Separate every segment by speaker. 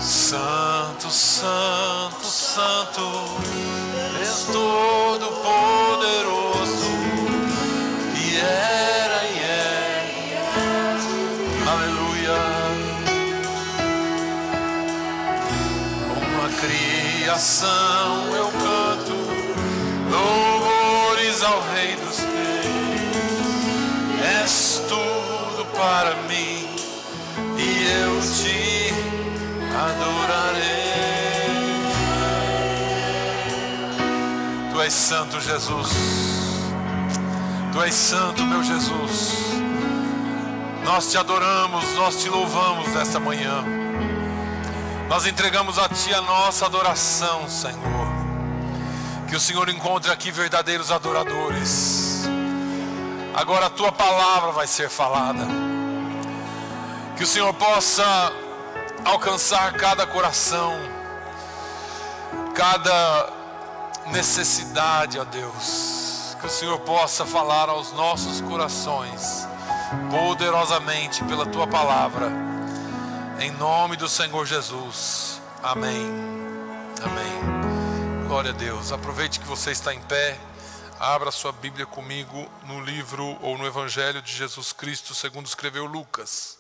Speaker 1: Santo, santo, santo, és todo poderoso, que era e é. Aleluia. Uma criação eu canto louvores ao Rei dos Reis. És tudo para mim e eu te adorarei. Tu és santo, Jesus. Tu és santo, meu Jesus. Nós te adoramos, nós te louvamos nesta manhã. Nós entregamos a Ti a nossa adoração, Senhor. Que o Senhor encontre aqui verdadeiros adoradores. Agora a Tua palavra vai ser falada. Que o Senhor possa alcançar cada coração, cada necessidade, ó Deus. Que o Senhor possa falar aos nossos corações poderosamente pela Tua palavra, em nome do Senhor Jesus. Amém. Amém. Glória a Deus. Aproveite que você está em pé. Abra sua Bíblia comigo no livro ou no Evangelho de Jesus Cristo segundo escreveu Lucas.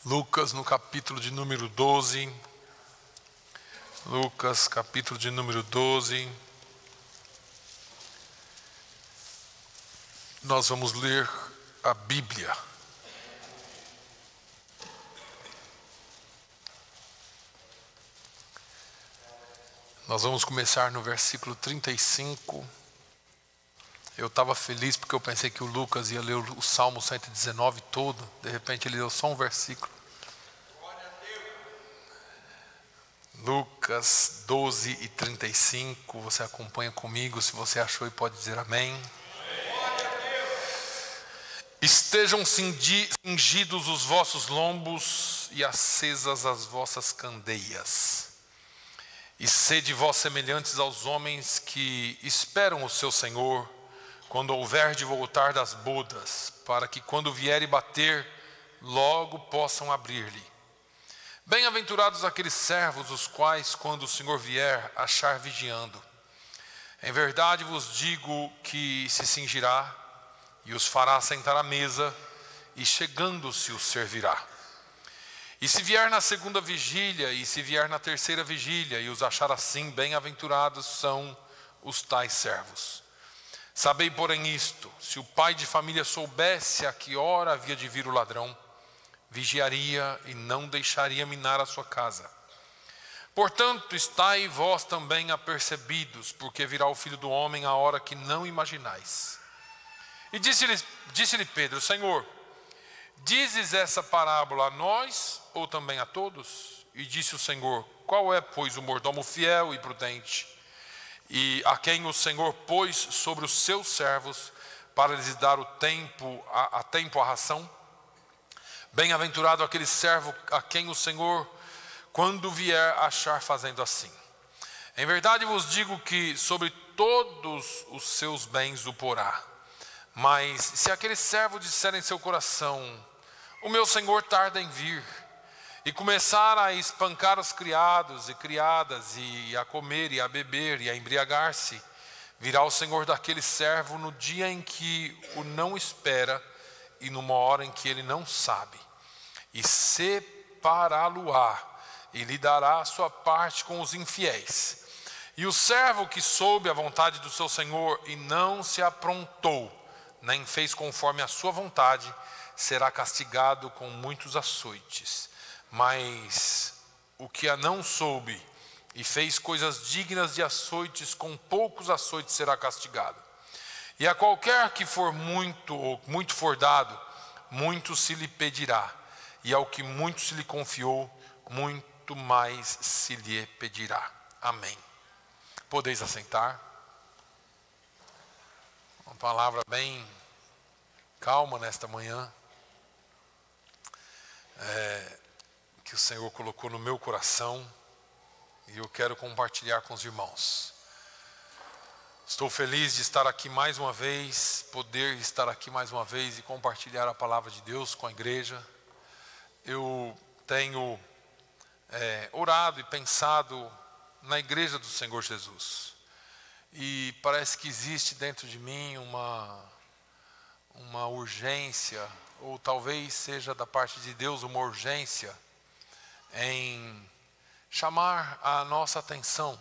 Speaker 1: Lucas no capítulo de número 12. Lucas, capítulo de número 12. Nós vamos ler a Bíblia. Nós vamos começar no versículo 35. Eu estava feliz porque eu pensei que o Lucas ia ler o Salmo 119 todo. De repente ele leu só um versículo. Lucas 12 e 35. Você acompanha comigo. Se você achou, pode dizer amém. Estejam cingidos os vossos lombos e acesas as vossas candeias. E sede vós semelhantes aos homens que esperam o seu Senhor, quando houver de voltar das bodas, para que quando vier e bater, logo possam abrir-lhe. Bem-aventurados aqueles servos, os quais, quando o Senhor vier, achar vigiando. Em verdade vos digo que se cingirá, e os fará sentar à mesa, e chegando-se os servirá. E se vier na segunda vigília, e se vier na terceira vigília, e os achar assim, bem-aventurados são os tais servos. Sabei, porém, isto: se o pai de família soubesse a que hora havia de vir o ladrão, vigiaria e não deixaria minar a sua casa. Portanto, estai vós também apercebidos, porque virá o Filho do Homem a hora que não imaginais. E disse-lhe Pedro: Senhor, dizes essa parábola a nós ou também a todos? E disse o Senhor: qual é, pois, o mordomo fiel e prudente, e a quem o Senhor pôs sobre os seus servos para lhes dar a tempo a ração? Bem-aventurado aquele servo a quem o Senhor, quando vier, achar fazendo assim. Em verdade vos digo que sobre todos os seus bens o porá. Mas se aquele servo disser em seu coração: o meu senhor tarda em vir, e começar a espancar os criados e criadas, e a comer e a beber e a embriagar-se, virá o senhor daquele servo no dia em que o não espera e numa hora em que ele não sabe, e separá-lo-á, e lhe dará a sua parte com os infiéis. E o servo que soube a vontade do seu senhor e não se aprontou, nem fez conforme a sua vontade, será castigado com muitos açoites. Mas o que a não soube e fez coisas dignas de açoites, com poucos açoites será castigado. E a qualquer que for muito ou muito for dado, muito se lhe pedirá. E ao que muito se lhe confiou, muito mais se lhe pedirá. Amém. Podeis assentar. Uma palavra bem calma nesta manhã, que o Senhor colocou no meu coração, e eu quero compartilhar com os irmãos. Estou feliz de estar aqui mais uma vez, poder estar aqui mais uma vez e compartilhar a palavra de Deus com a igreja. Eu tenho orado e pensado na igreja do Senhor Jesus. E parece que existe dentro de mim uma urgência, ou talvez seja da parte de Deus uma urgência em chamar a nossa atenção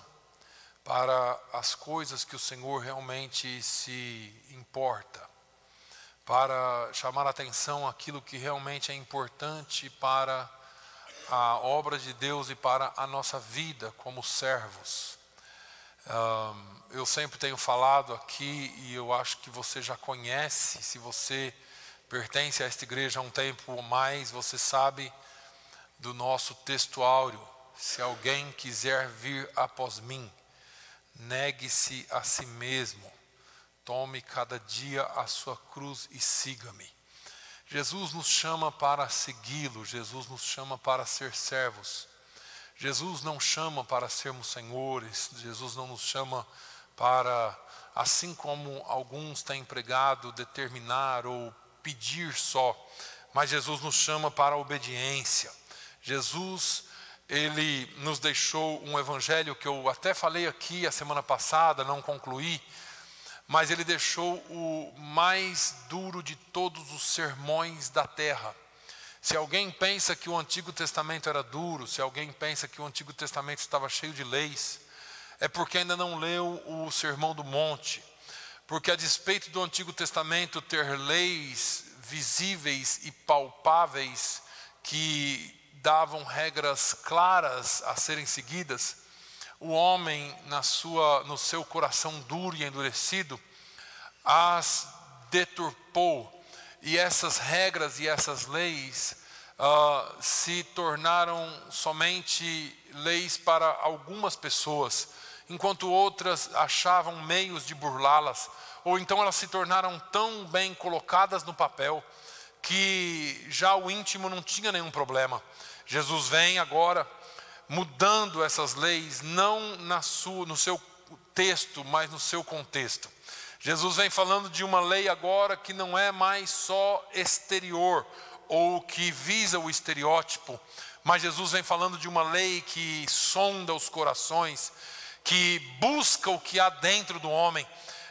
Speaker 1: para as coisas que o Senhor realmente se importa, para chamar a atenção àquilo que realmente é importante para a obra de Deus e para a nossa vida como servos. Eu sempre tenho falado aqui, e eu acho que você já conhece, se você pertence a esta igreja há um tempo ou mais, você sabe do nosso texto áureo: se alguém quiser vir após mim, negue-se a si mesmo, tome cada dia a sua cruz e siga-me. Jesus nos chama para segui-lo, Jesus nos chama para ser servos. Jesus não chama para sermos senhores, Jesus não nos chama para, assim como alguns têm pregado, determinar ou pedir só, mas Jesus nos chama para a obediência. Jesus, Ele nos deixou um evangelho que eu até falei aqui a semana passada, não concluí, mas Ele deixou o mais duro de todos os sermões da terra. Se alguém pensa que o Antigo Testamento era duro, se alguém pensa que o Antigo Testamento estava cheio de leis, é porque ainda não leu o Sermão do Monte. Porque a despeito do Antigo Testamento ter leis visíveis e palpáveis que davam regras claras a serem seguidas, o homem no seu coração duro e endurecido as deturpou. E essas regras e essas leis se tornaram somente leis para algumas pessoas, enquanto outras achavam meios de burlá-las, ou então elas se tornaram tão bem colocadas no papel que já o íntimo não tinha nenhum problema. Jesus vem agora mudando essas leis, não no seu texto, mas no seu contexto. Jesus vem falando de uma lei agora que não é mais só exterior, ou que visa o estereótipo, mas Jesus vem falando de uma lei que sonda os corações, que busca o que há dentro do homem.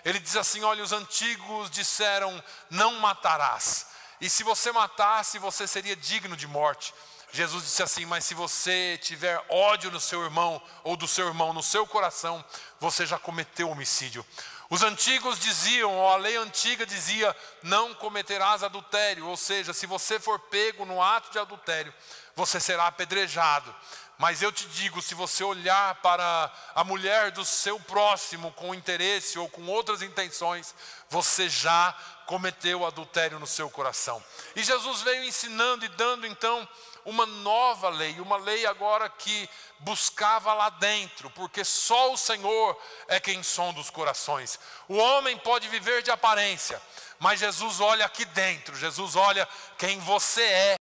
Speaker 1: Ele diz assim: olha, os antigos disseram, não matarás, e se você matasse, você seria digno de morte. Jesus disse assim: mas se você tiver ódio no seu irmão, ou do seu irmão no seu coração, você já cometeu homicídio. Os antigos diziam, ou a lei antiga dizia, não cometerás adultério, ou seja, se você for pego no ato de adultério, você será apedrejado. Mas eu te digo, se você olhar para a mulher do seu próximo com interesse ou com outras intenções, você já cometeu adultério no seu coração. E Jesus veio ensinando e dando então uma nova lei, uma lei agora que buscava lá dentro, porque só o Senhor é quem sonda os corações. O homem pode viver de aparência, mas Jesus olha aqui dentro, Jesus olha quem você é.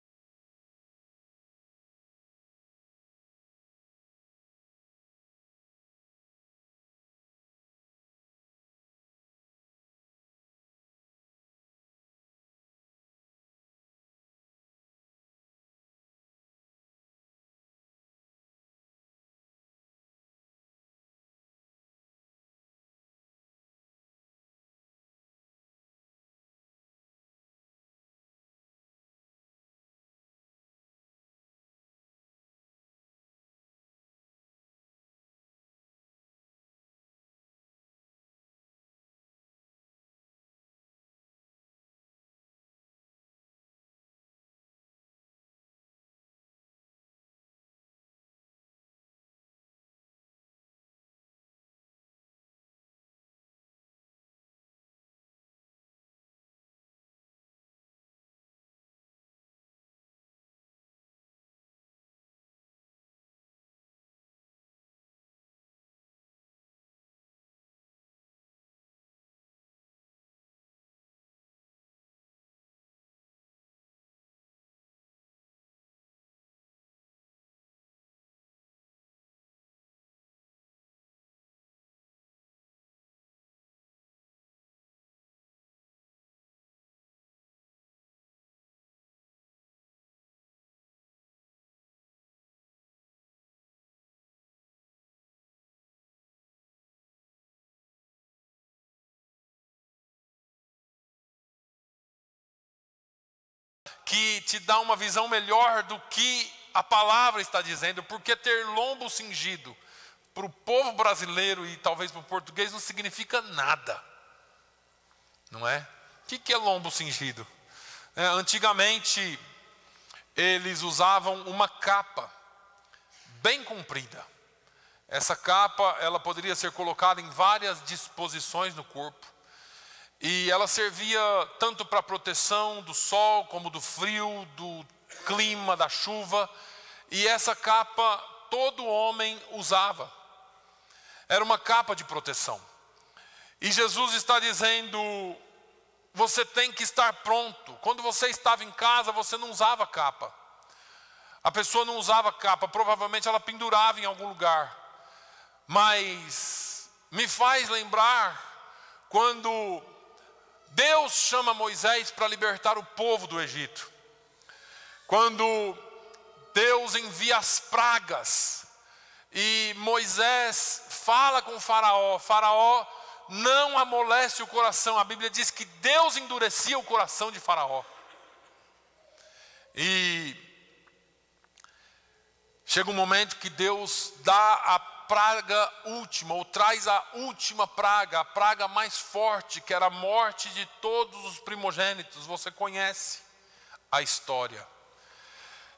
Speaker 1: que te dá uma visão melhor do que a palavra está dizendo, porque ter lombo cingido para o povo brasileiro e talvez para o português não significa nada, não é? O que é lombo cingido? Antigamente eles usavam uma capa bem comprida. Essa capa, ela poderia ser colocada em várias disposições no corpo, e ela servia tanto para proteção do sol, como do frio, do clima, da chuva. E essa capa todo homem usava. Era uma capa de proteção. E Jesus está dizendo, você tem que estar pronto. Quando você estava em casa, você não usava capa. A pessoa não usava capa, provavelmente ela pendurava em algum lugar. Mas me faz lembrar quando Deus chama Moisés para libertar o povo do Egito. Quando Deus envia as pragas e Moisés fala com Faraó. Faraó não amolece o coração. A Bíblia diz que Deus endurecia o coração de Faraó. E chega um momento que Deus dá a praga última, ou traz a última praga, a praga mais forte, que era a morte de todos os primogênitos. Você conhece a história.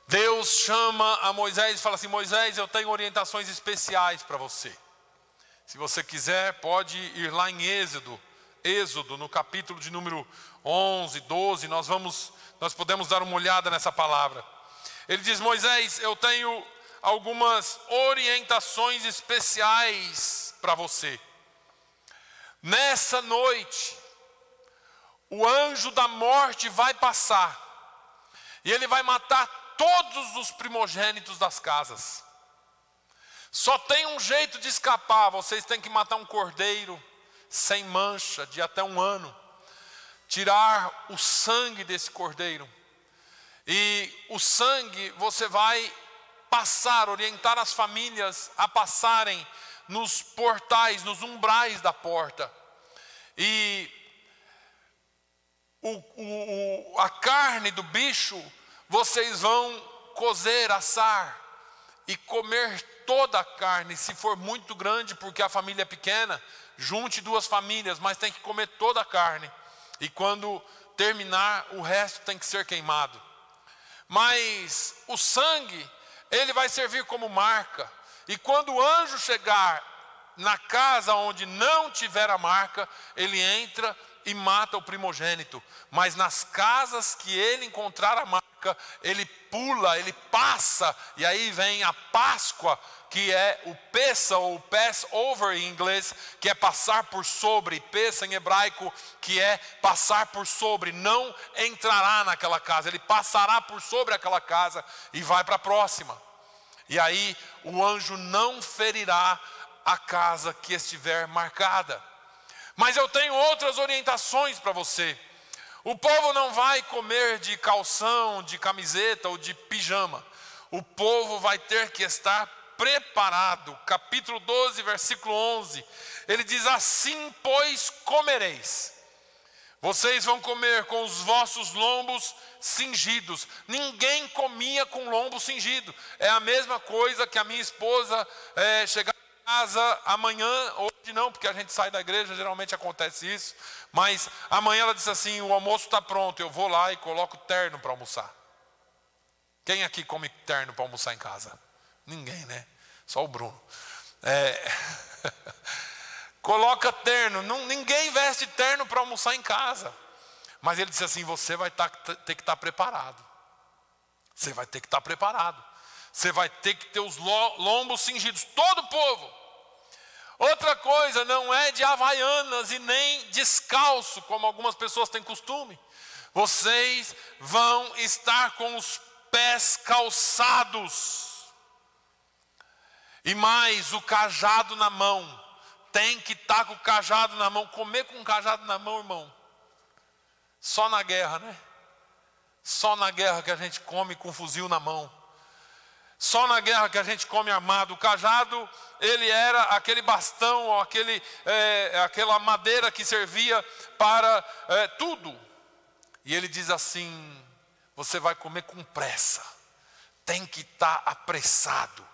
Speaker 1: Deus chama a Moisés e fala assim, Moisés, eu tenho orientações especiais para você. Se você quiser, pode ir lá em Êxodo, no capítulo de número 11, 12, nós podemos dar uma olhada nessa palavra. Ele diz, Moisés, eu tenho algumas orientações especiais para você. Nessa noite, o anjo da morte vai passar, e ele vai matar todos os primogênitos das casas. Só tem um jeito de escapar, vocês têm que matar um cordeiro sem mancha, de até 1 ano, tirar o sangue desse cordeiro, e o sangue você vai orientar as famílias a passarem nos portais, nos umbrais da porta. E a carne do bicho vocês vão cozer, assar e comer toda a carne. Se for muito grande, porque a família é pequena, junte 2 famílias, mas tem que comer toda a carne. E quando terminar, o resto tem que ser queimado. Mas o sangue, ele vai servir como marca. E quando o anjo chegar na casa onde não tiver a marca, ele entra e mata o primogênito. Mas nas casas que ele encontrar a marca, ele pula, ele passa. E aí vem a Páscoa, que é o Pessa ou Passover em inglês, que é passar por sobre. Pessa em hebraico, que é passar por sobre. Não entrará naquela casa, ele passará por sobre aquela casa e vai para a próxima. E aí o anjo não ferirá a casa que estiver marcada. Mas eu tenho outras orientações para você. O povo não vai comer de calção, de camiseta ou de pijama. O povo vai ter que estar preparado. Capítulo 12, versículo 11. Ele diz, assim pois comereis. Vocês vão comer com os vossos lombos cingidos. Ninguém comia com lombo cingido. É a mesma coisa que a minha esposa chegar em casa amanhã, hoje não, porque a gente sai da igreja, geralmente acontece isso. Mas amanhã ela disse assim, o almoço está pronto, eu vou lá e coloco terno para almoçar. Quem aqui come terno para almoçar em casa? Ninguém, né? Só o Bruno. Coloca terno, ninguém veste terno para almoçar em casa. Mas ele disse assim, você vai ter que estar preparado. Você vai ter que estar preparado. Você vai ter que ter os lombos cingidos, todo o povo. Outra coisa, não é de havaianas e nem descalço, como algumas pessoas têm costume. Vocês vão estar com os pés calçados. E mais, o cajado na mão. Tem que estar com o cajado na mão. Comer com o cajado na mão, irmão, só na guerra, né? Só na guerra que a gente come com fuzil na mão. Só na guerra que a gente come armado. O cajado, ele era aquele bastão, ou aquela madeira que servia para tudo. E ele diz assim, você vai comer com pressa. Tem que estar apressado,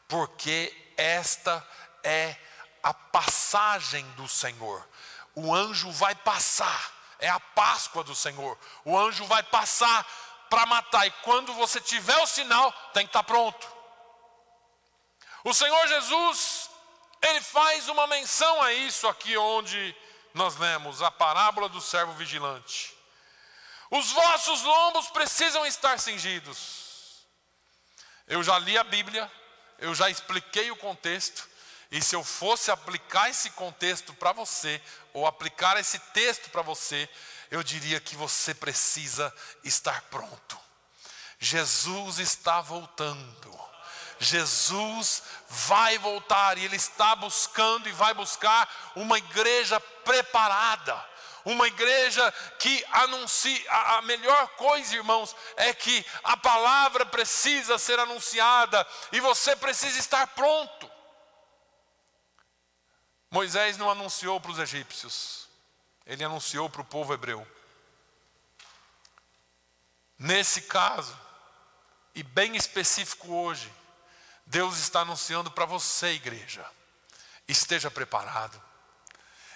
Speaker 1: porque esta é a passagem do Senhor. O anjo vai passar, é a Páscoa do Senhor. O anjo vai passar para matar, e quando você tiver o sinal, tem que estar pronto. O Senhor Jesus, Ele faz uma menção a isso aqui onde nós lemos a parábola do servo vigilante. Os vossos lombos precisam estar cingidos. Eu já li a Bíblia, eu já expliquei o contexto, e se eu fosse aplicar esse contexto para você, ou aplicar esse texto para você, eu diria que você precisa estar pronto. Jesus está voltando. Jesus vai voltar, e Ele está buscando e vai buscar uma igreja preparada. Uma igreja que anuncia. A melhor coisa, irmãos, é que a palavra precisa ser anunciada, e você precisa estar pronto. Moisés não anunciou para os egípcios, ele anunciou para o povo hebreu. Nesse caso, e bem específico hoje, Deus está anunciando para você, igreja. Esteja preparado,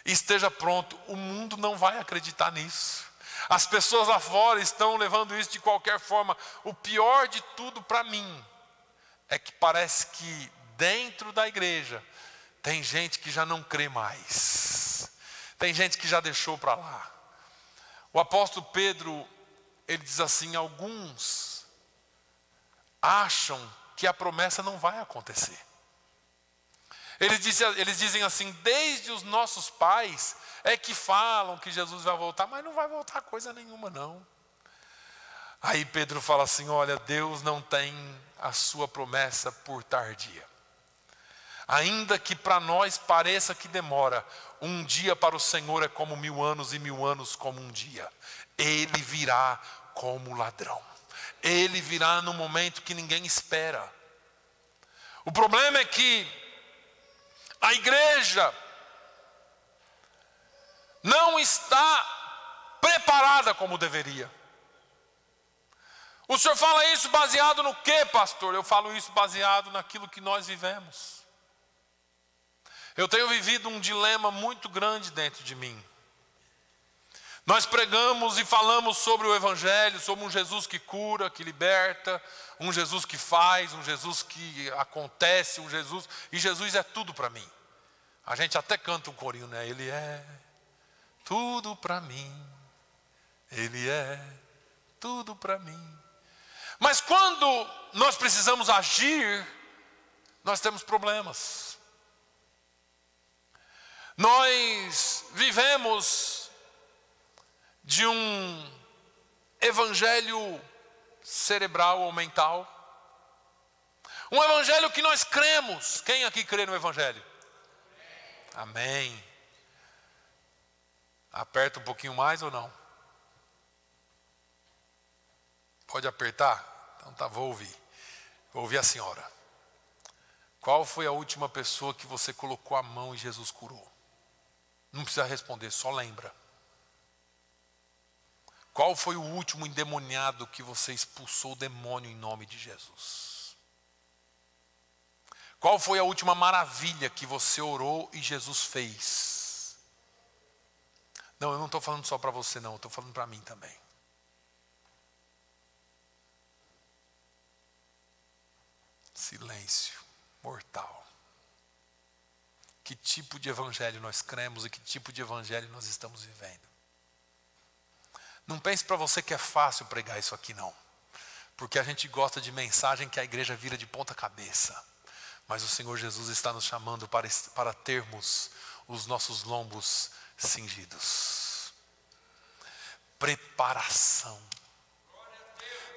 Speaker 1: esteja pronto. O mundo não vai acreditar nisso. As pessoas lá fora estão levando isso de qualquer forma. O pior de tudo para mim é que parece que dentro da igreja tem gente que já não crê mais. Tem gente que já deixou para lá. O apóstolo Pedro, ele diz assim: alguns acham que a promessa não vai acontecer. Eles dizem assim: desde os nossos pais é que falam que Jesus vai voltar, mas não vai voltar coisa nenhuma não. Aí Pedro fala assim: olha, Deus não tem a sua promessa por tardia. Ainda que para nós pareça que demora, um dia para o Senhor é como 1000 anos, e 1000 anos como um dia. Ele virá como ladrão. Ele virá no momento que ninguém espera. O problema é que a igreja não está preparada como deveria. O senhor fala isso baseado no quê, pastor? Eu falo isso baseado naquilo que nós vivemos. Eu tenho vivido um dilema muito grande dentro de mim. Nós pregamos e falamos sobre o Evangelho, sobre um Jesus que cura, que liberta, um Jesus que faz, um Jesus que acontece, um Jesus... E Jesus é tudo para mim. A gente até canta um corinho, né? Ele é tudo para mim. Ele é tudo para mim. Mas quando nós precisamos agir, nós temos problemas. Nós vivemos de um evangelho cerebral ou mental. Um evangelho que nós cremos. Quem aqui crê no evangelho? Amém. Aperta um pouquinho mais ou não? Pode apertar? Então tá, vou ouvir. Vou ouvir a senhora. Qual foi a última pessoa que você colocou a mão e Jesus curou? Não precisa responder, só lembra. Qual foi o último endemoniado que você expulsou o demônio em nome de Jesus? Qual foi a última maravilha que você orou e Jesus fez? Não, eu não estou falando só para você não, eu estou falando para mim também. Silêncio mortal. Que tipo de evangelho nós cremos e que tipo de evangelho nós estamos vivendo? Não pense para você que é fácil pregar isso aqui não. Porque a gente gosta de mensagem que a igreja vira de ponta cabeça. Mas o Senhor Jesus está nos chamando para termos os nossos lombos cingidos. Preparação.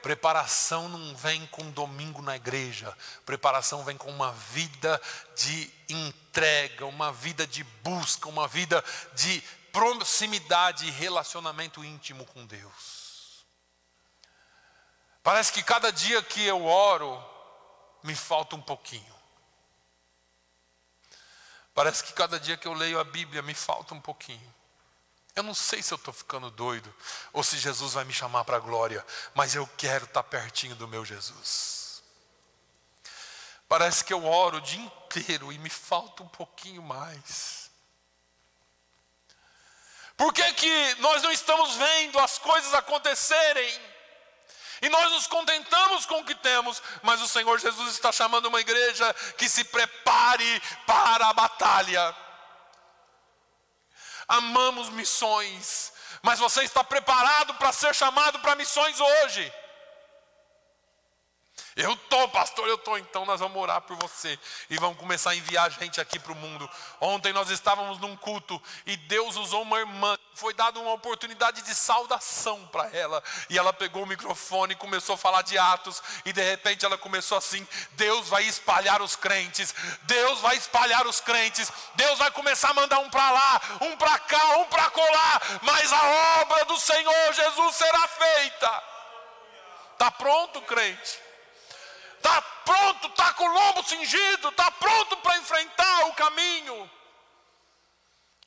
Speaker 1: Preparação não vem com domingo na igreja. Preparação vem com uma vida de entrega, uma vida de busca, uma vida de proximidade e relacionamento íntimo com Deus. Parece que cada dia que eu oro, me falta um pouquinho. Parece que cada dia que eu leio a Bíblia, me falta um pouquinho. Eu não sei se eu estou ficando doido ou se Jesus vai me chamar para a glória, mas eu quero estar pertinho do meu Jesus. Parece que eu oro o dia inteiro e me falta um pouquinho mais. Por que que nós não estamos vendo as coisas acontecerem? E nós nos contentamos com o que temos, mas o Senhor Jesus está chamando uma igreja que se prepare para a batalha. Amamos missões, mas você está preparado para ser chamado para missões hoje? Eu estou, pastor, eu estou. Então nós vamos orar por você e vamos começar a enviar gente aqui para o mundo. Ontem nós estávamos num culto e Deus usou uma irmã. Foi dada uma oportunidade de saudação para ela. E ela pegou o microfone e começou a falar de Atos. E de repente ela começou assim: Deus vai espalhar os crentes. Deus vai espalhar os crentes. Deus vai começar a mandar um para lá, um para cá, um para colar. Mas a obra do Senhor Jesus será feita. Está pronto, crente? Está pronto, está com o lombo cingido, está pronto para enfrentar o caminho.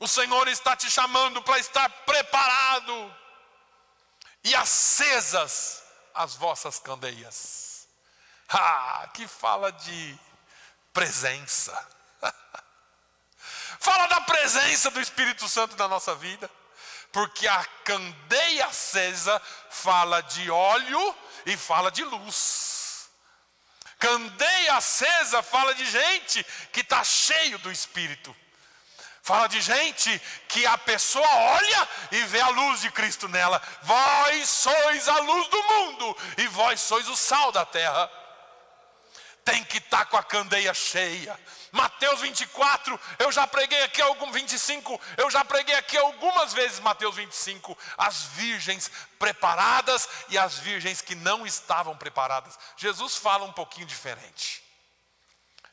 Speaker 1: O Senhor está te chamando para estar preparado. E acesas as vossas candeias. Que fala de presença. Fala da presença do Espírito Santo na nossa vida. Porque a candeia acesa fala de óleo e fala de luz. Candeia acesa fala de gente que está cheio do Espírito. Fala de gente que a pessoa olha e vê a luz de Cristo nela. Vós sois a luz do mundo e vós sois o sal da terra. Tem que estar com a candeia cheia. Mateus 24, eu já preguei aqui 25, eu já preguei aqui algumas vezes Mateus 25, as virgens preparadas e as virgens que não estavam preparadas. Jesus fala um pouquinho diferente.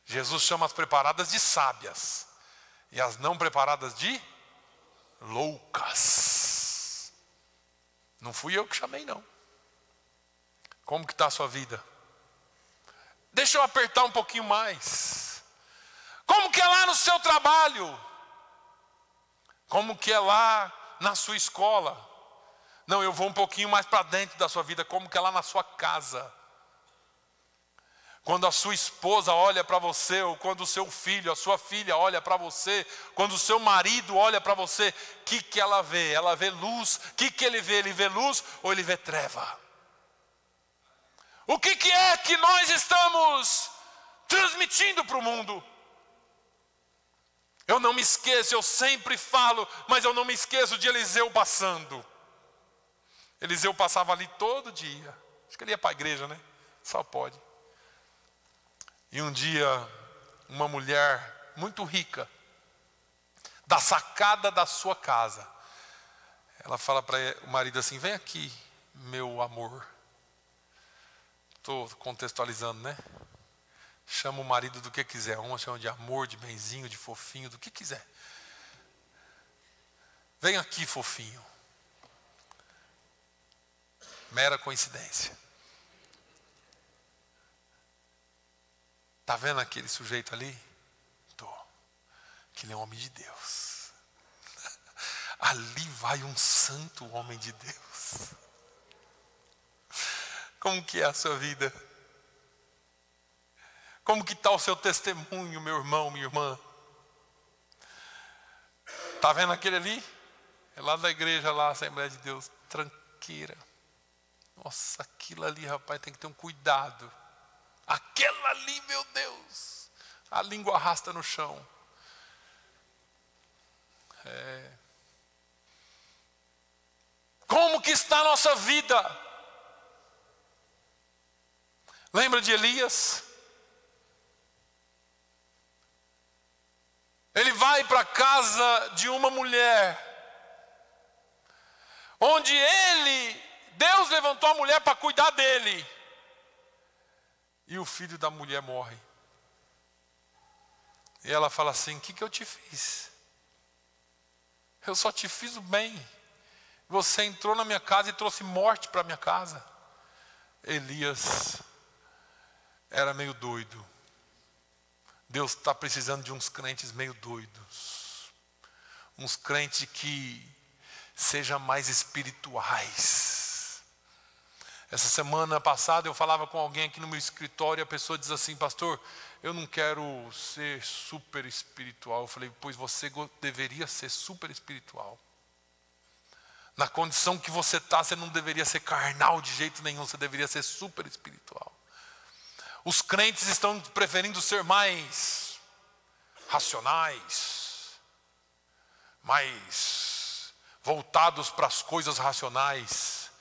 Speaker 1: Jesus chama as preparadas de sábias e as não preparadas de loucas. Não fui eu que chamei, não. Como que está a sua vida? Deixa eu apertar um pouquinho mais. Como que é lá no seu trabalho? Como que é lá na sua escola? Não, eu vou um pouquinho mais para dentro da sua vida. Como que é lá na sua casa? Quando a sua esposa olha para você, ou quando o seu filho, a sua filha olha para você, quando o seu marido olha para você, o que ela vê? Ela vê luz. O que ele vê? Ele vê luz ou ele vê treva? O que é que nós estamos transmitindo para o mundo? Eu não me esqueço, eu sempre falo, mas eu não me esqueço de Eliseu passando. Eliseu passava ali todo dia. Acho que ele ia para a igreja, né? Só pode. E um dia, uma mulher muito rica, da sacada da sua casa, ela fala para o marido assim: vem aqui, meu amor. Estou contextualizando, né? Chama o marido do que quiser. Uma chama de amor, de benzinho, de fofinho, do que quiser. Vem aqui, fofinho. Mera coincidência. Está vendo aquele sujeito ali? Tô. Aquele é um homem de Deus. Ali vai um santo homem de Deus. Como que é a sua vida? Como que está o seu testemunho, meu irmão, minha irmã? Está vendo aquele ali? É lá da igreja, lá, Assembleia de Deus, tranqueira. Nossa, aquilo ali, rapaz, tem que ter um cuidado. Aquela ali, meu Deus, a língua arrasta no chão. Como que está a nossa vida? Lembra de Elias? Ele vai para a casa de uma mulher, onde Deus levantou a mulher para cuidar dele. E o filho da mulher morre. E ela fala assim: o que eu te fiz? Eu só te fiz o bem. Você entrou na minha casa e trouxe morte para minha casa. Elias era meio doido. Deus está precisando de uns crentes meio doidos. Uns crentes que Sejam mais espirituais. Essa semana passada eu falava com alguém aqui no meu escritório e a pessoa diz assim: pastor, eu não quero ser super espiritual. Eu falei: pois você deveria ser super espiritual. Na condição que você está, você não deveria ser carnal de jeito nenhum, você deveria ser super espiritual. Os crentes estão preferindo ser mais racionais, mais voltados para as coisas racionais.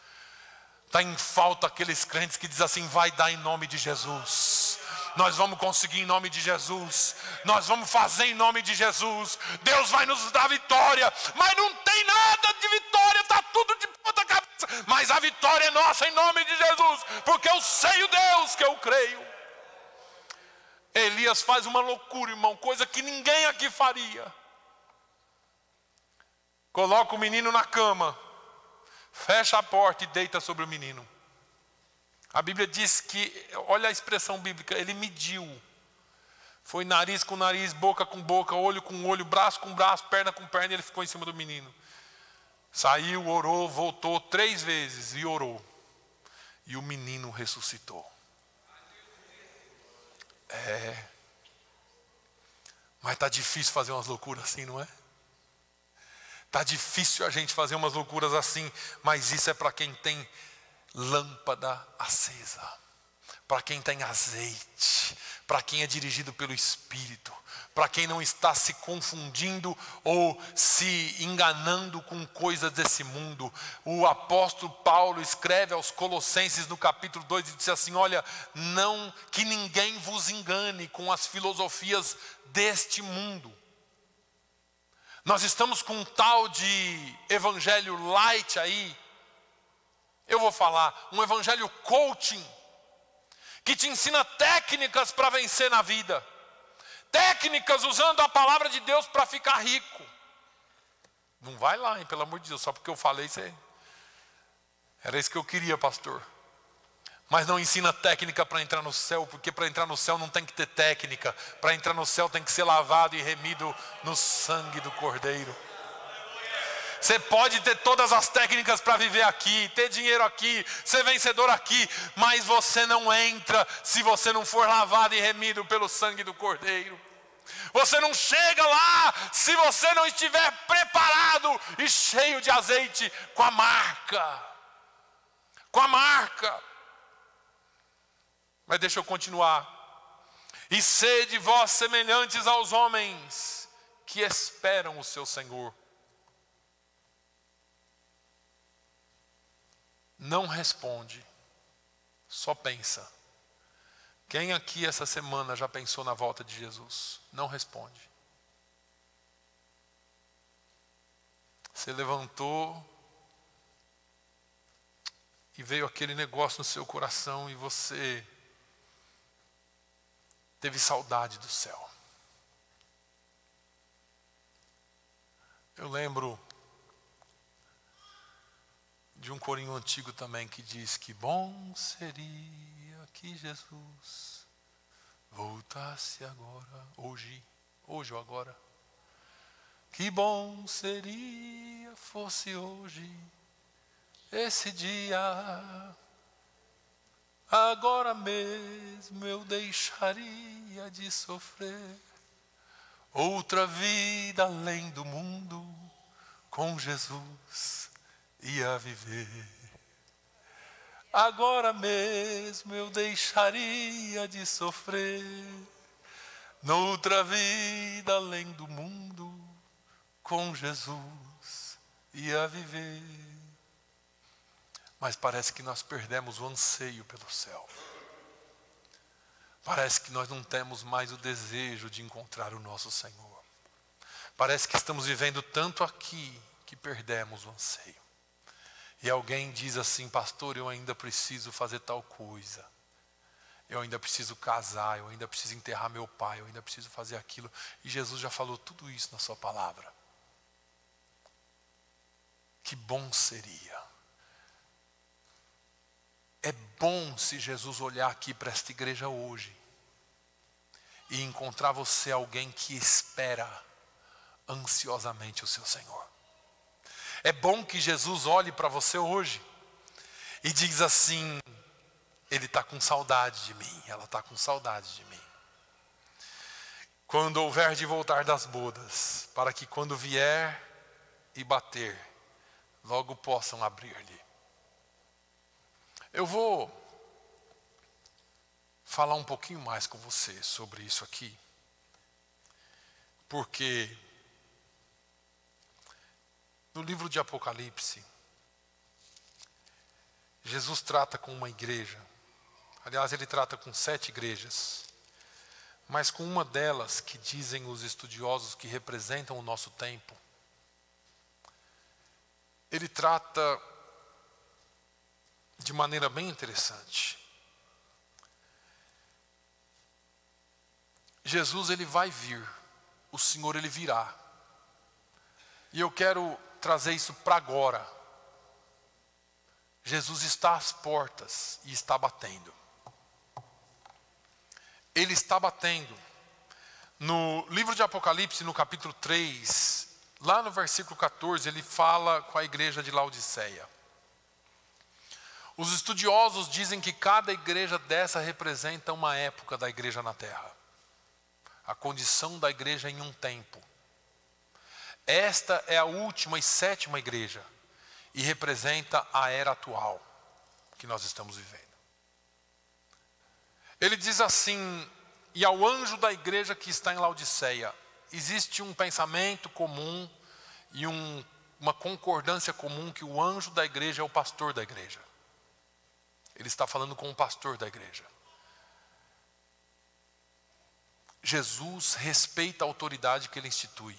Speaker 1: Está em falta aqueles crentes que dizem assim: vai dar em nome de Jesus, nós vamos conseguir em nome de Jesus, nós vamos fazer em nome de Jesus, Deus vai nos dar vitória. Mas não tem nada de vitória, está tudo de ponta cabeça. Mas a vitória é nossa em nome de Jesus, porque eu sei o Deus que eu creio. Elias faz uma loucura, irmão, coisa que ninguém aqui faria. Coloca o menino na cama, fecha a porta e deita sobre o menino. A Bíblia diz que, olha a expressão bíblica, ele mediu. Foi nariz com nariz, boca com boca, olho com olho, braço com braço, perna com perna, e ele ficou em cima do menino. Saiu, orou, voltou 3 vezes e orou. E o menino ressuscitou. Mas está difícil fazer umas loucuras assim, não é? Está difícil a gente fazer umas loucuras assim, mas isso é para quem tem lâmpada acesa, para quem tem azeite, para quem é dirigido pelo Espírito, para quem não está se confundindo ou se enganando com coisas desse mundo. O apóstolo Paulo escreve aos Colossenses no capítulo 2 e diz assim: olha, não que ninguém vos engane com as filosofias deste mundo. Nós estamos com um tal de evangelho light aí. Eu vou falar, um evangelho coaching, que te ensina técnicas para vencer na vida. Técnicas usando a palavra de Deus para ficar rico. Não vai lá, hein, pelo amor de Deus, só porque eu falei isso aí. Era isso que eu queria, pastor. Mas não ensina técnica para entrar no céu, porque para entrar no céu não tem que ter técnica. Para entrar no céu tem que ser lavado e remido no sangue do Cordeiro. Você pode ter todas as técnicas para viver aqui, ter dinheiro aqui, ser vencedor aqui, mas você não entra se você não for lavado e remido pelo sangue do Cordeiro. Você não chega lá se você não estiver preparado e cheio de azeite com a marca. Com a marca. Mas deixa eu continuar. E sede vós semelhantes aos homens que esperam o seu Senhor. Não responde, só pensa. Quem aqui essa semana já pensou na volta de Jesus? Não responde. Você levantou e veio aquele negócio no seu coração e você teve saudade do céu. Eu lembro de um corinho antigo também que diz que bom seria que Jesus voltasse agora, hoje ou agora. Que bom seria fosse hoje esse dia. Agora mesmo eu deixaria de sofrer. Outra vida além do mundo, com Jesus ia viver. Agora mesmo eu deixaria de sofrer. Noutra vida além do mundo, com Jesus ia viver. Mas parece que nós perdemos o anseio pelo céu. Parece que nós não temos mais o desejo de encontrar o nosso Senhor. Parece que estamos vivendo tanto aqui que perdemos o anseio. E alguém diz assim: pastor, eu ainda preciso fazer tal coisa. Eu ainda preciso casar, eu ainda preciso enterrar meu pai, eu ainda preciso fazer aquilo. E Jesus já falou tudo isso na sua palavra. Que bom seria. É bom se Jesus olhar aqui para esta igreja hoje e encontrar você alguém que espera ansiosamente o seu Senhor. É bom que Jesus olhe para você hoje e diz assim: ele está com saudade de mim, ela está com saudade de mim. Quando houver de voltar das bodas, para que quando vier e bater, logo possam abrir-lhe. Eu vou falar um pouquinho mais com você sobre isso aqui, porque no livro de Apocalipse, Jesus trata com uma igreja. Aliás, ele trata com 7 igrejas. Mas com uma delas, que dizem os estudiosos que representam o nosso tempo, ele trata de maneira bem interessante. Jesus, ele vai vir. O Senhor, ele virá. E eu quero trazer isso para agora. Jesus está às portas e está batendo. Ele está batendo. No livro de Apocalipse, no capítulo 3, lá no versículo 14, ele fala com a igreja de Laodiceia. Os estudiosos dizem que cada igreja dessa representa uma época da igreja na terra. A condição da igreja em um tempo. Esta é a última e 7ª igreja e representa a era atual que nós estamos vivendo. Ele diz assim: e ao anjo da igreja que está em Laodiceia, existe um pensamento comum e uma concordância comum que o anjo da igreja é o pastor da igreja. Ele está falando com o pastor da igreja. Jesus respeita a autoridade que ele institui.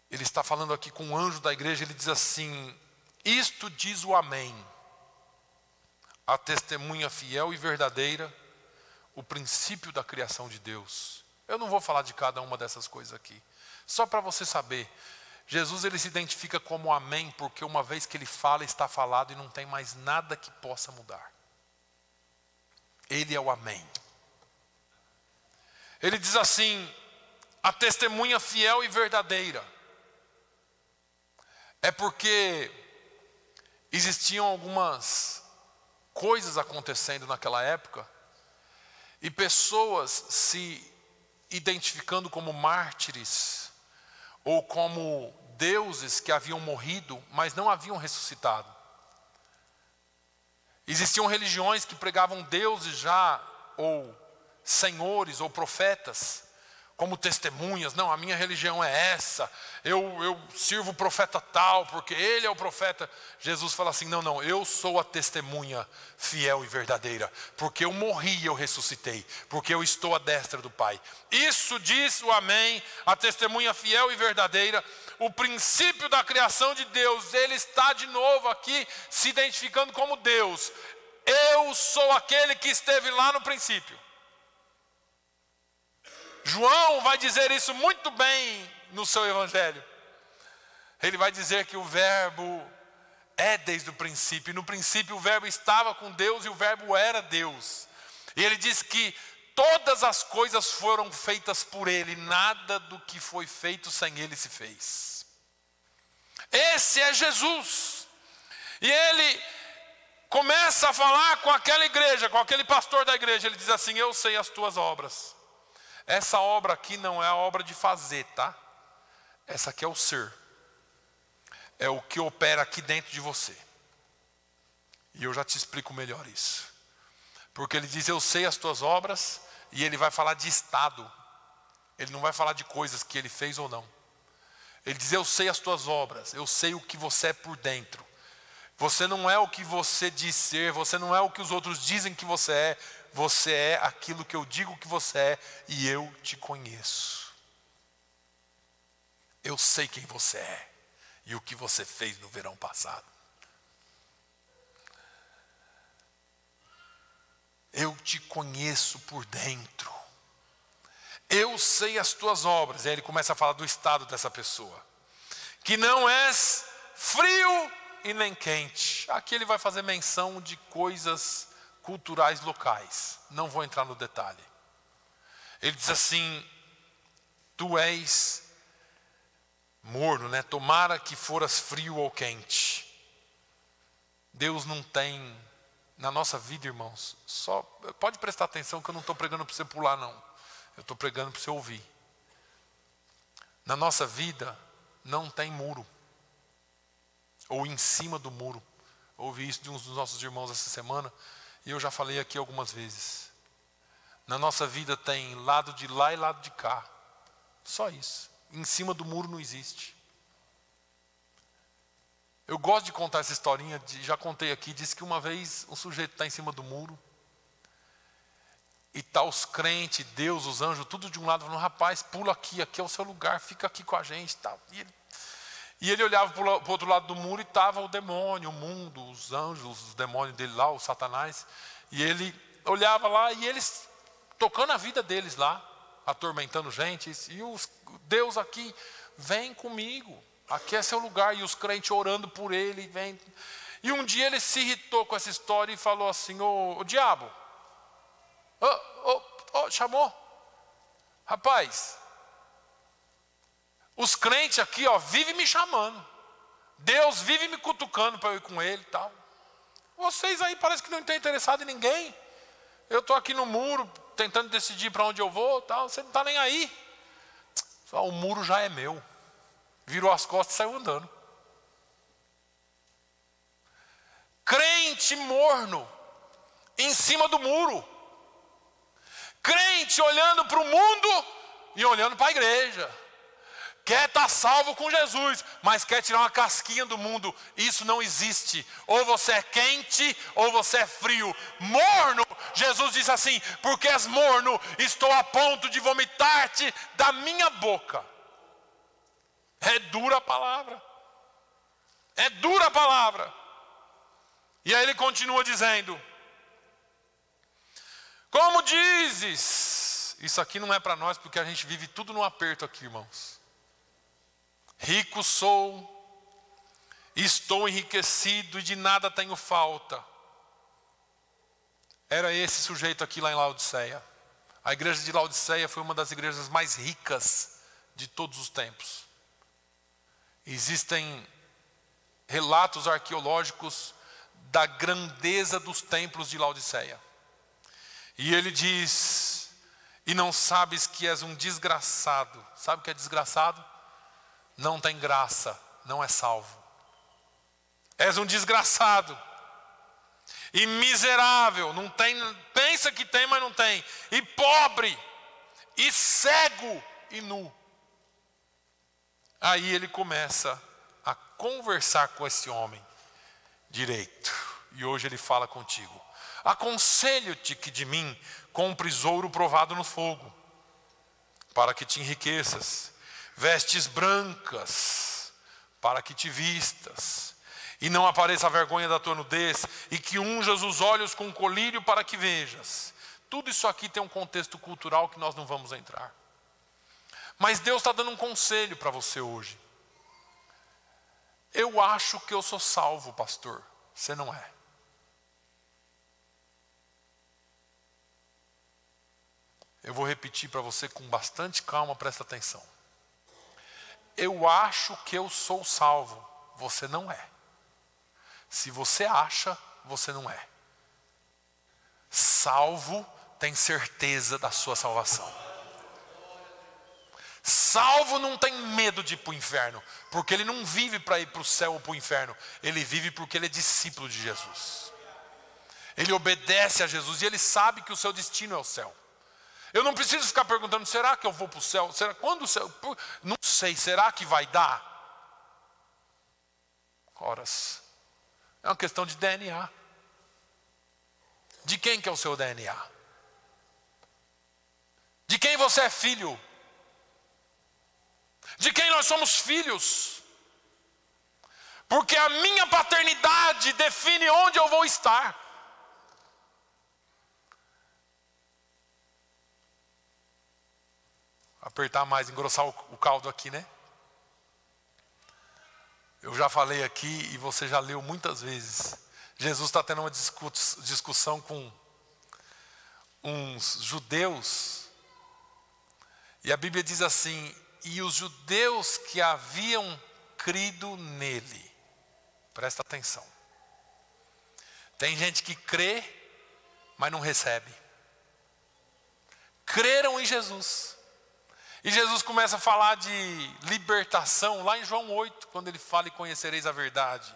Speaker 1: Ele está falando aqui com o anjo da igreja, ele diz assim: isto diz o Amém, a testemunha fiel e verdadeira, o princípio da criação de Deus. Eu não vou falar de cada uma dessas coisas aqui, só para você saber. Jesus, ele se identifica como Amém, porque uma vez que ele fala, está falado e não tem mais nada que possa mudar. Ele é o Amém. Ele diz assim: a testemunha fiel e verdadeira. É porque existiam algumas coisas acontecendo naquela época e pessoas se identificando como mártires ou como deuses que haviam morrido, mas não haviam ressuscitado. Existiam religiões que pregavam deuses já, ou senhores, ou profetas, como testemunhas. Não, a minha religião é essa, eu sirvo o profeta tal, porque ele é o profeta. Jesus fala assim: não, eu sou a testemunha fiel e verdadeira, porque eu morri e eu ressuscitei, porque eu estou à destra do Pai. Isso diz o Amém, a testemunha fiel e verdadeira, o princípio da criação de Deus. Ele está de novo aqui se identificando como Deus. Eu sou aquele que esteve lá no princípio. João vai dizer isso muito bem no seu evangelho. Ele vai dizer que o verbo é desde o princípio. E no princípio o verbo estava com Deus e o verbo era Deus. E ele diz que todas as coisas foram feitas por ele. Nada do que foi feito sem ele se fez. Esse é Jesus. E ele começa a falar com aquela igreja, com aquele pastor da igreja. Ele diz assim: eu sei as tuas obras. Essa obra aqui não é a obra de fazer, tá? Essa aqui é o ser. É o que opera aqui dentro de você. E eu já te explico melhor isso. Porque ele diz: eu sei as tuas obras. E ele vai falar de estado. Ele não vai falar de coisas que ele fez ou não. Ele diz: eu sei as tuas obras. Eu sei o que você é por dentro. Você não é o que você diz ser. Você não é o que os outros dizem que você é. Você é aquilo que eu digo que você é, e eu te conheço. Eu sei quem você é e o que você fez no verão passado. Eu te conheço por dentro. Eu sei as tuas obras. E aí ele começa a falar do estado dessa pessoa. Que não és frio e nem quente. Aqui ele vai fazer menção de coisas culturais locais. Não vou entrar no detalhe. Ele diz assim: tu és morno, né? Tomara que foras frio ou quente. Deus não tem, na nossa vida, irmãos, só pode prestar atenção que eu não estou pregando para você pular, não. Eu estou pregando para você ouvir. Na nossa vida não tem muro, ou em cima do muro. Ouvi isso de um dos nossos irmãos essa semana, e eu já falei aqui algumas vezes. Na nossa vida tem lado de lá e lado de cá. Só isso. Em cima do muro não existe. Eu gosto de contar essa historinha, já contei aqui, disse que uma vez um sujeito está em cima do muro, e está os crentes, Deus, os anjos, tudo de um lado, falando, rapaz, pula aqui, aqui é o seu lugar, fica aqui com a gente. Tá. E ele olhava para o outro lado do muro e estava o demônio, o mundo, os anjos, os demônios dele lá, o Satanás. E ele olhava lá e eles tocando a vida deles lá, atormentando gente. E Deus aqui, vem comigo, aqui é seu lugar. E os crentes orando por ele. Vem. E um dia ele se irritou com essa história e falou assim, ô diabo, chamou, rapaz, os crentes aqui vivem me chamando, Deus vive me cutucando para eu ir com ele e tal. Vocês aí parece que não estão interessados em ninguém. Eu estou aqui no muro tentando decidir para onde eu vou tal. Você não está nem aí. O muro já é meu. Virou as costas e saiu andando. Crente morno em cima do muro. Crente olhando para o mundo e olhando para a igreja. Quer estar salvo com Jesus, mas quer tirar uma casquinha do mundo. Isso não existe. Ou você é quente, ou você é frio. Morno, Jesus disse assim, porque és morno, estou a ponto de vomitar-te da minha boca. É dura a palavra. É dura a palavra. E aí ele continua dizendo, como dizes, isso aqui não é para nós, porque a gente vive tudo no aperto aqui, irmãos. Rico sou, estou enriquecido e de nada tenho falta. Era esse sujeito aqui lá em Laodiceia. A igreja de Laodiceia foi uma das igrejas mais ricas de todos os tempos. Existem relatos arqueológicos da grandeza dos templos de Laodiceia. E ele diz, e não sabes que és um desgraçado. Sabe o que é desgraçado? Não tem graça, não é salvo. És um desgraçado. E miserável, não tem, pensa que tem, mas não tem. E pobre, e cego, e nu. Aí ele começa a conversar com esse homem direito. E hoje ele fala contigo. Aconselho-te que de mim compres ouro provado no fogo, para que te enriqueças, vestes brancas, para que te vistas, e não apareça a vergonha da tua nudez, e que unjas os olhos com colírio para que vejas. Tudo isso aqui tem um contexto cultural que nós não vamos entrar. Mas Deus está dando um conselho para você hoje. Eu acho que eu sou salvo, pastor. Você não é. Eu vou repetir para você com bastante calma, presta atenção. Eu acho que eu sou salvo. Você não é. Se você acha, você não é. Salvo tem certeza da sua salvação. Salvo não tem medo de ir para o inferno, porque ele não vive para ir para o céu ou para o inferno. Ele vive porque ele é discípulo de Jesus. Ele obedece a Jesus e ele sabe que o seu destino é o céu. Eu não preciso ficar perguntando, será que eu vou para o céu? Será, quando o céu? Não sei, será que vai dar? Horas. É uma questão de DNA. De quem que é o seu DNA? De quem você é filho? De quem nós somos filhos? Porque a minha paternidade define onde eu vou estar. Apertar mais, engrossar o caldo aqui, né? Eu já falei aqui e você já leu muitas vezes. Jesus está tendo uma discussão com uns judeus. E a Bíblia diz assim, e os judeus que haviam crido nele. Presta atenção. Tem gente que crê, mas não recebe. Creram em Jesus. E Jesus começa a falar de libertação lá em João 8, quando ele fala: e conhecereis a verdade,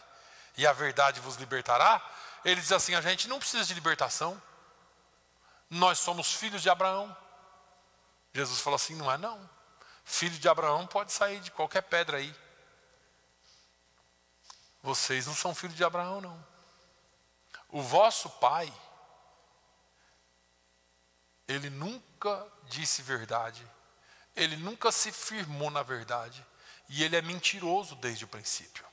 Speaker 1: e a verdade vos libertará. Ele diz assim: a gente não precisa de libertação. Nós somos filhos de Abraão. Jesus falou assim: não é não. Filho de Abraão pode sair de qualquer pedra aí. Vocês não são filhos de Abraão, não. O vosso pai, ele nunca disse verdade. Ele nunca se firmou na verdade. E ele é mentiroso desde o princípio.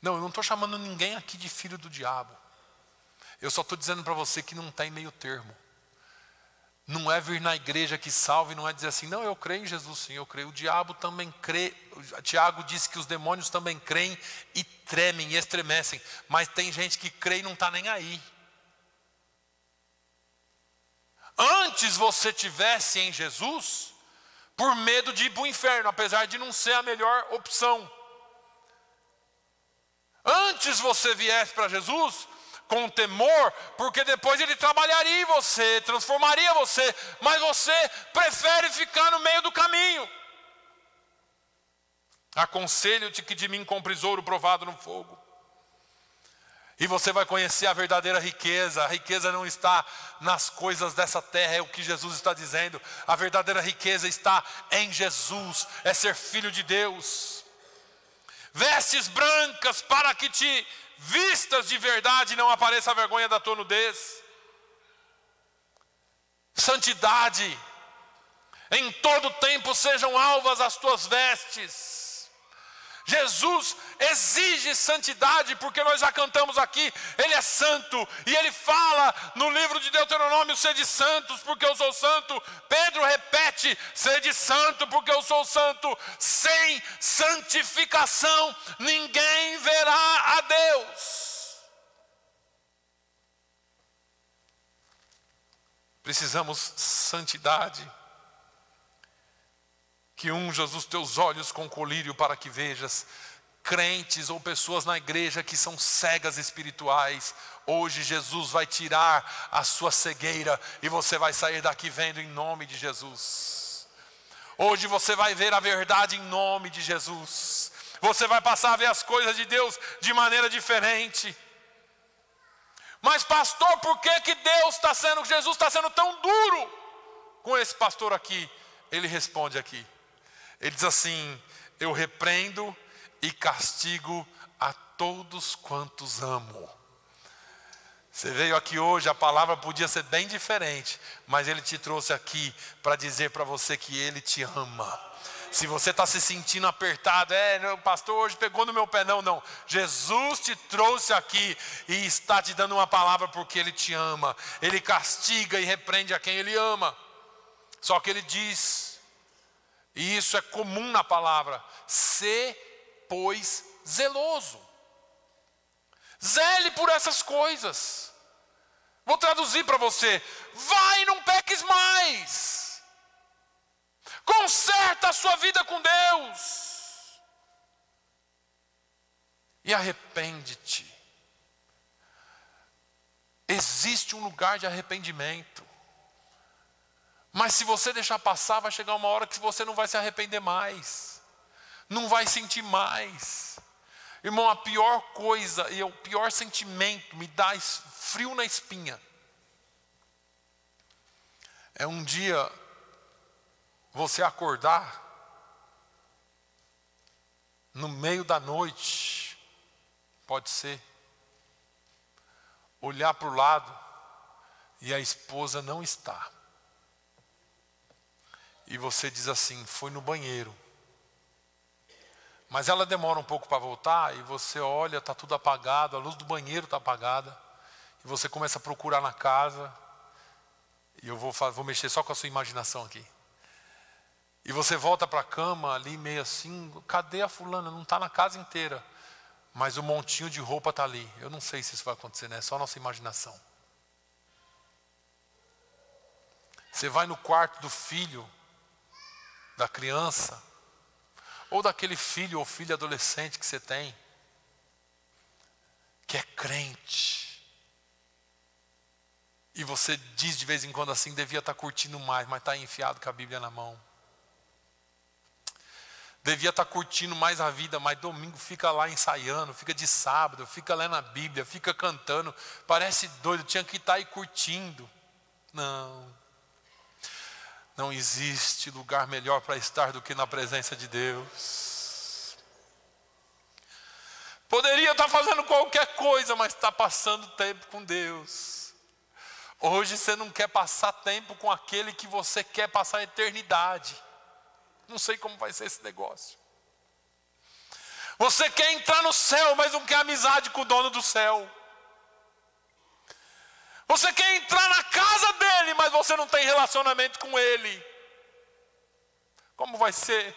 Speaker 1: Não, eu não estou chamando ninguém aqui de filho do diabo. Eu só estou dizendo para você que não tem meio termo. Não é vir na igreja que salve, não é dizer assim: não, eu creio em Jesus, sim, eu creio. O diabo também crê. Tiago disse que os demônios também creem e tremem e estremecem. Mas tem gente que crê e não está nem aí. Antes você tivesse em Jesus, por medo de ir para o inferno, apesar de não ser a melhor opção. Antes você viesse para Jesus com temor, porque depois ele trabalharia em você, transformaria você, mas você prefere ficar no meio do caminho. Aconselho-te que de mim compres ouro provado no fogo. E você vai conhecer a verdadeira riqueza. A riqueza não está nas coisas dessa terra, é o que Jesus está dizendo. A verdadeira riqueza está em Jesus, é ser filho de Deus. Vestes brancas para que te vistas de verdade e não apareça a vergonha da tua nudez. Santidade. Em todo tempo sejam alvas as tuas vestes. Jesus exige santidade, porque nós já cantamos aqui, Ele é santo, e Ele fala no livro de Deuteronômio: sede santos, porque eu sou santo. Pedro repete: sede santo, porque eu sou santo. Sem santificação ninguém verá a Deus. Precisamos santidade. Que unjas os teus olhos com colírio para que vejas. Crentes ou pessoas na igreja que são cegas espirituais, hoje Jesus vai tirar a sua cegueira e você vai sair daqui vendo em nome de Jesus. Hoje você vai ver a verdade em nome de Jesus. Você vai passar a ver as coisas de Deus de maneira diferente. Mas pastor, por que Jesus está sendo tão duro com esse pastor aqui? Ele responde aqui. Ele diz assim: eu repreendo e castigo a todos quantos amo. Você veio aqui hoje, a palavra podia ser bem diferente, mas ele te trouxe aqui para dizer para você que ele te ama. Se você está se sentindo apertado, o pastor hoje pegou no meu pé, não. Jesus te trouxe aqui e está te dando uma palavra porque ele te ama. Ele castiga e repreende a quem ele ama. Só que ele diz, e isso é comum na palavra: sê, pois, zeloso. Zele por essas coisas. Vou traduzir para você: vai e não peques mais. Conserta a sua vida com Deus. E arrepende-te. Existe um lugar de arrependimento. Mas se você deixar passar, vai chegar uma hora que você não vai se arrepender mais. Não vai sentir mais. Irmão, a pior coisa e o pior sentimento, me dá frio na espinha, é um dia você acordar no meio da noite, pode ser, olhar para o lado e a esposa não está. E você diz assim: foi no banheiro. Mas ela demora um pouco para voltar e você olha, está tudo apagado, a luz do banheiro está apagada. E você começa a procurar na casa. E eu vou mexer só com a sua imaginação aqui. E você volta para a cama ali meio assim: cadê a fulana? Não está na casa inteira. Mas o montinho de roupa está ali. Eu não sei se isso vai acontecer, né? É só a nossa imaginação. Você vai no quarto do filho. da criança, ou daquele filho ou filha adolescente que você tem, que é crente, e você diz de vez em quando assim, devia estar curtindo mais, mas está enfiado com a Bíblia na mão. Devia estar curtindo mais a vida, mas domingo fica lá ensaiando, fica de sábado, fica lendo a Bíblia, fica cantando, parece doido, tinha que estar aí curtindo. Não existe lugar melhor para estar do que na presença de Deus. Poderia estar fazendo qualquer coisa, mas está passando tempo com Deus. Hoje você não quer passar tempo com aquele que você quer passar a eternidade. Não sei como vai ser esse negócio. Você quer entrar no céu, mas não quer amizade com o dono do céu. Você quer entrar na casa dele, mas você não tem relacionamento com ele. Como vai ser?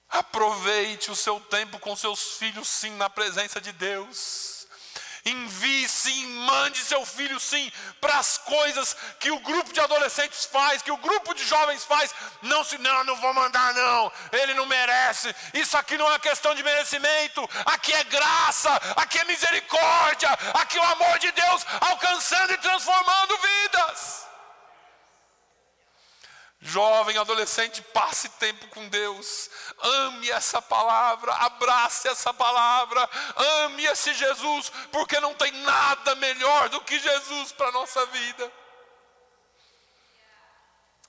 Speaker 1: Aproveite o seu tempo com seus filhos, sim, na presença de Deus. Envie sim, mande seu filho sim para as coisas que o grupo de adolescentes faz, que o grupo de jovens faz. Não vou mandar não, ele não merece. Isso aqui não é questão de merecimento, aqui é graça, aqui é misericórdia, aqui é o amor de Deus alcançando e transformando vidas. Jovem, adolescente, passe tempo com Deus, ame essa palavra, abrace essa palavra, ame esse Jesus, porque não tem nada melhor do que Jesus para a nossa vida.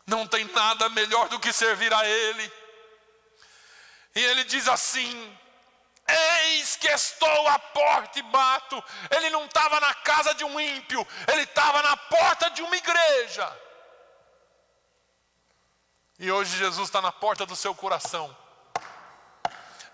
Speaker 1: Não tem nada melhor do que servir a Ele. E Ele diz assim: eis que estou à porta e bato. Ele não estava na casa de um ímpio, ele estava na porta de uma igreja. E hoje Jesus está na porta do seu coração.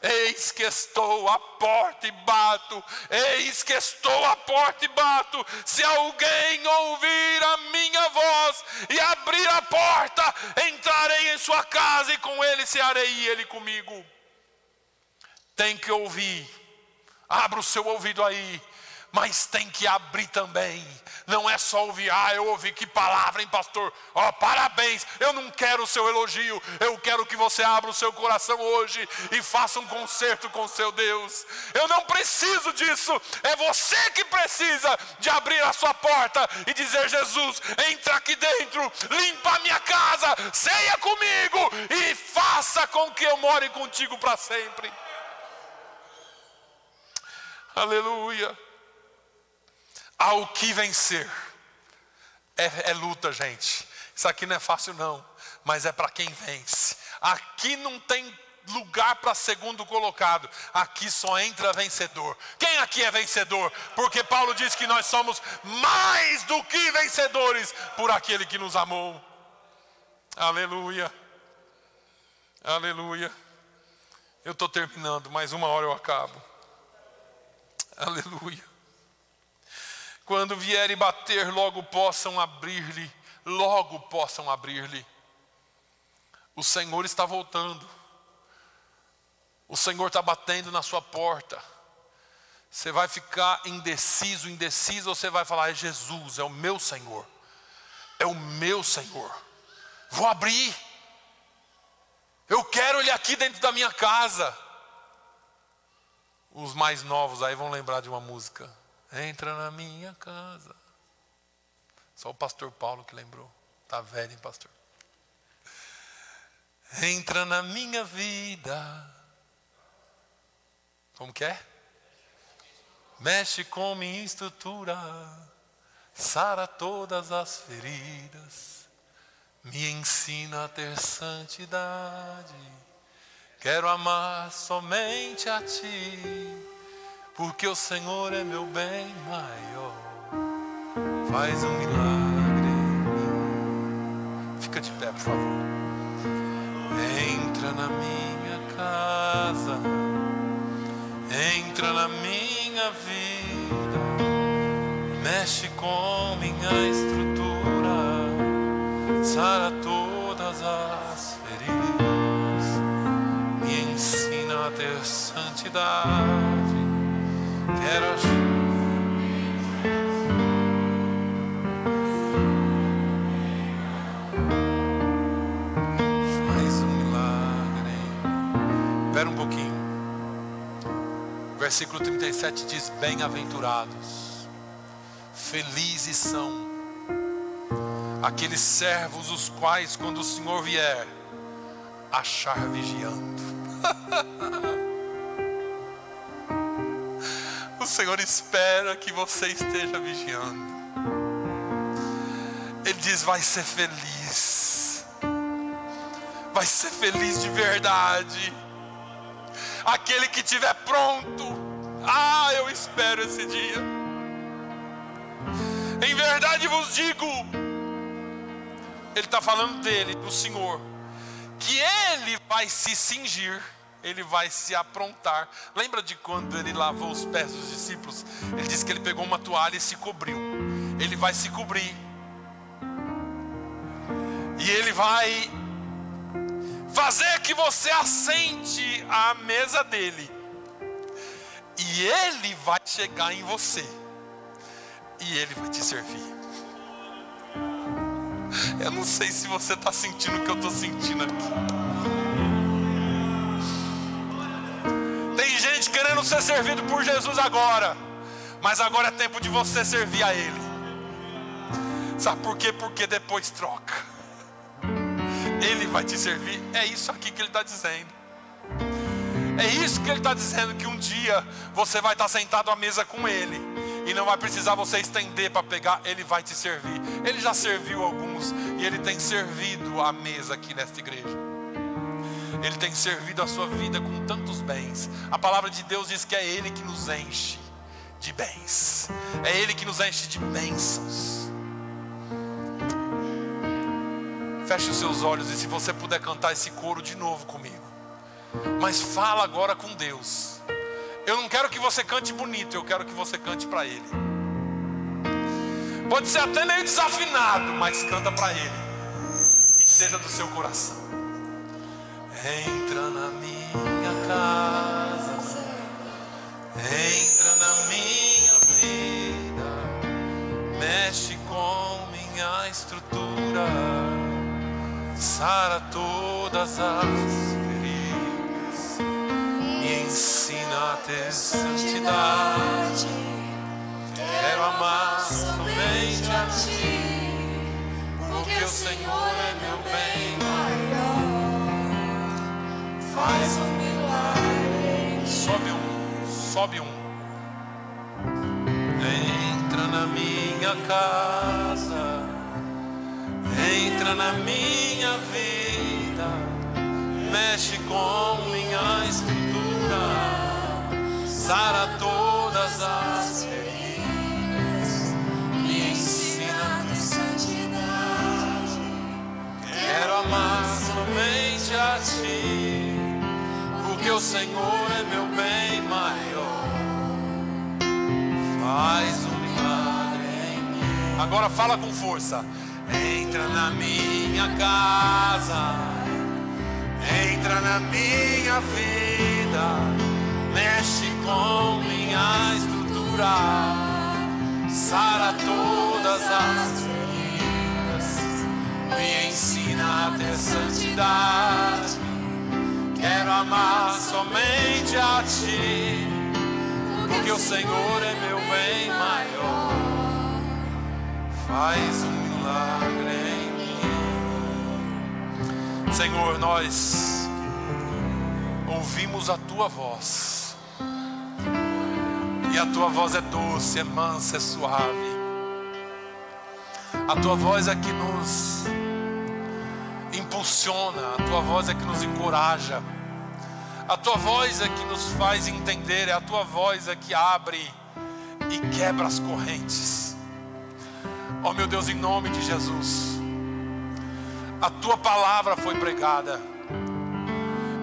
Speaker 1: Eis que estou à porta e bato. Eis que estou à porta e bato. Se alguém ouvir a minha voz e abrir a porta, entrarei em sua casa e com ele cearei e ele comigo. Tem que ouvir. Abra o seu ouvido aí. Mas tem que abrir também. Não é só ouvir, eu ouvi, que palavra, hein, pastor? Parabéns, eu não quero o seu elogio. Eu quero que você abra o seu coração hoje e faça um concerto com o seu Deus. Eu não preciso disso. É você que precisa de abrir a sua porta e dizer: Jesus, entra aqui dentro, limpa a minha casa, ceia comigo e faça com que eu more contigo para sempre. Aleluia. Ao que vencer. É luta, gente. Isso aqui não é fácil não, mas é para quem vence. Aqui não tem lugar para segundo colocado. Aqui só entra vencedor. Quem aqui é vencedor? Porque Paulo diz que nós somos mais do que vencedores por aquele que nos amou. Aleluia. Aleluia. Eu estou terminando, mais uma hora eu acabo. Aleluia. Quando vierem bater, logo possam abrir-lhe. Logo possam abrir-lhe. O Senhor está voltando. O Senhor está batendo na sua porta. Você vai ficar indeciso, indeciso, ou você vai falar: é Jesus, é o meu Senhor. É o meu Senhor. Vou abrir. Eu quero Ele aqui dentro da minha casa. Os mais novos aí vão lembrar de uma música: entra na minha casa. Só o pastor Paulo que lembrou. Está velho, hein, pastor? Entra na minha vida. Como que é? Mexe com minha estrutura, sara todas as feridas, me ensina a ter santidade. Quero amar somente a Ti, porque o Senhor é meu bem maior. Faz um milagre em mim. Fica de pé, por favor. Entra na minha casa, entra na minha vida, mexe com minha estrutura, sara todas as feridas, me ensina a ter santidade. Quero Versículo 37 diz: bem-aventurados, felizes são aqueles servos os quais, quando o Senhor vier, achar vigiando. O Senhor espera que você esteja vigiando. Ele diz: vai ser feliz, vai ser feliz de verdade. Aquele que estiver pronto, eu espero esse dia. Em verdade vos digo, ele está falando dele, do Senhor, que ele vai se cingir, ele vai se aprontar. Lembra de quando ele lavou os pés dos discípulos? Ele disse que ele pegou uma toalha e se cobriu. Ele vai se cobrir, e ele vai fazer que você assente à mesa dele, e ele vai chegar em você, e ele vai te servir. Eu não sei se você está sentindo o que eu estou sentindo aqui. Tem gente querendo ser servido por Jesus agora, mas agora é tempo de você servir a Ele. Sabe por quê? Porque depois troca. Ele vai te servir. É isso aqui que ele está dizendo. É isso que ele está dizendo, que um dia você vai estar sentado à mesa com ele, e não vai precisar você estender para pegar. Ele vai te servir. Ele já serviu alguns, e ele tem servido a mesa aqui nesta igreja. Ele tem servido a sua vida com tantos bens. A palavra de Deus diz que é Ele que nos enche de bens. É Ele que nos enche de bênçãos. Feche os seus olhos, e se você puder cantar esse coro de novo comigo. Mas fala agora com Deus. Eu não quero que você cante bonito, eu quero que você cante para Ele. Pode ser até meio desafinado, mas canta para Ele, e seja do seu coração. Entra na minha casa, entra na minha vida, mexe com minha estrutura, sara todas as feridas, me ensina a ter santidade. Quero amar somente a Ti, porque o Senhor é meu bem maior. Faz um milagre. Sobe um. Entra na minha casa, entra na minha vida, mexe com minha estrutura, sara todas as feridas, me ensina a ter santidade. Quero amar somente a Ti, porque o Senhor é meu bem maior. Faz um milagre em mim. Agora fala com força. Entra na minha casa, entra na minha vida, mexe com minha estrutura, sara todas as feridas, me ensina a ter santidade. Quero amar somente a Ti, porque o Senhor é meu bem maior. Faz um milagre em mim. Senhor, nós ouvimos a Tua voz, e a Tua voz é doce, é mansa, é suave. A Tua voz é que nos impulsiona, a Tua voz é que nos encoraja, a Tua voz é que nos faz entender, a Tua voz é que abre e quebra as correntes. Oh meu Deus, em nome de Jesus, a Tua palavra foi pregada,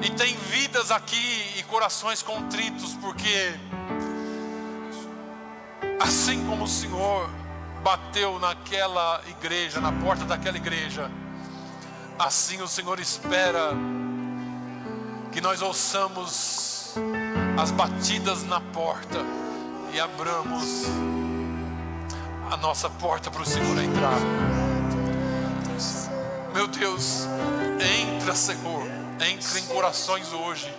Speaker 1: e tem vidas aqui e corações contritos, porque assim como o Senhor bateu naquela igreja, na porta daquela igreja, assim o Senhor espera que nós ouçamos as batidas na porta e abramos a nossa porta para o Senhor entrar. Meu Deus, entra, Senhor, entra em corações hoje,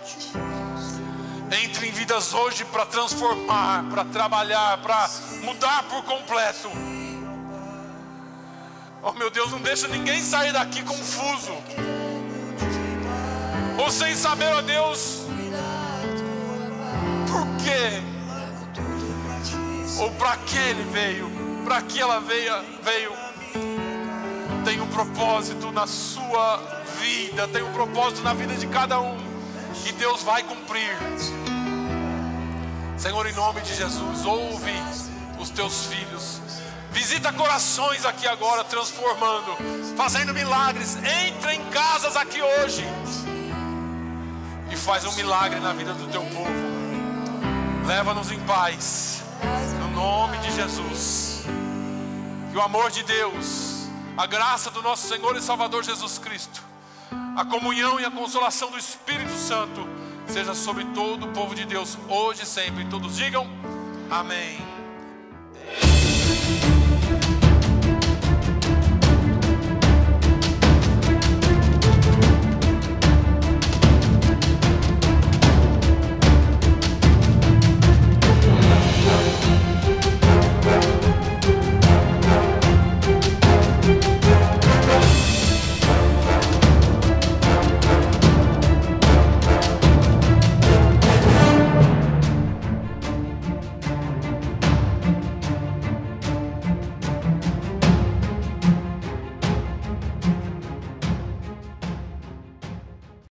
Speaker 1: Entre em vidas hoje para transformar, para trabalhar, para mudar por completo. Oh meu Deus, não deixa ninguém sair daqui confuso, ou sem saber, ó Deus, por quê, ou para que ele veio, para que ela veio. Tem um propósito na sua vida, tem um propósito na vida de cada um, e Deus vai cumprir. Senhor, em nome de Jesus, ouve os teus filhos. Visita corações aqui agora, transformando, fazendo milagres. Entra em casas aqui hoje e faz um milagre na vida do teu povo. Leva-nos em paz, no nome de Jesus. Que o amor de Deus, a graça do nosso Senhor e Salvador Jesus Cristo, a comunhão e a consolação do Espírito Santo seja sobre todo o povo de Deus, hoje e sempre. Todos digam amém.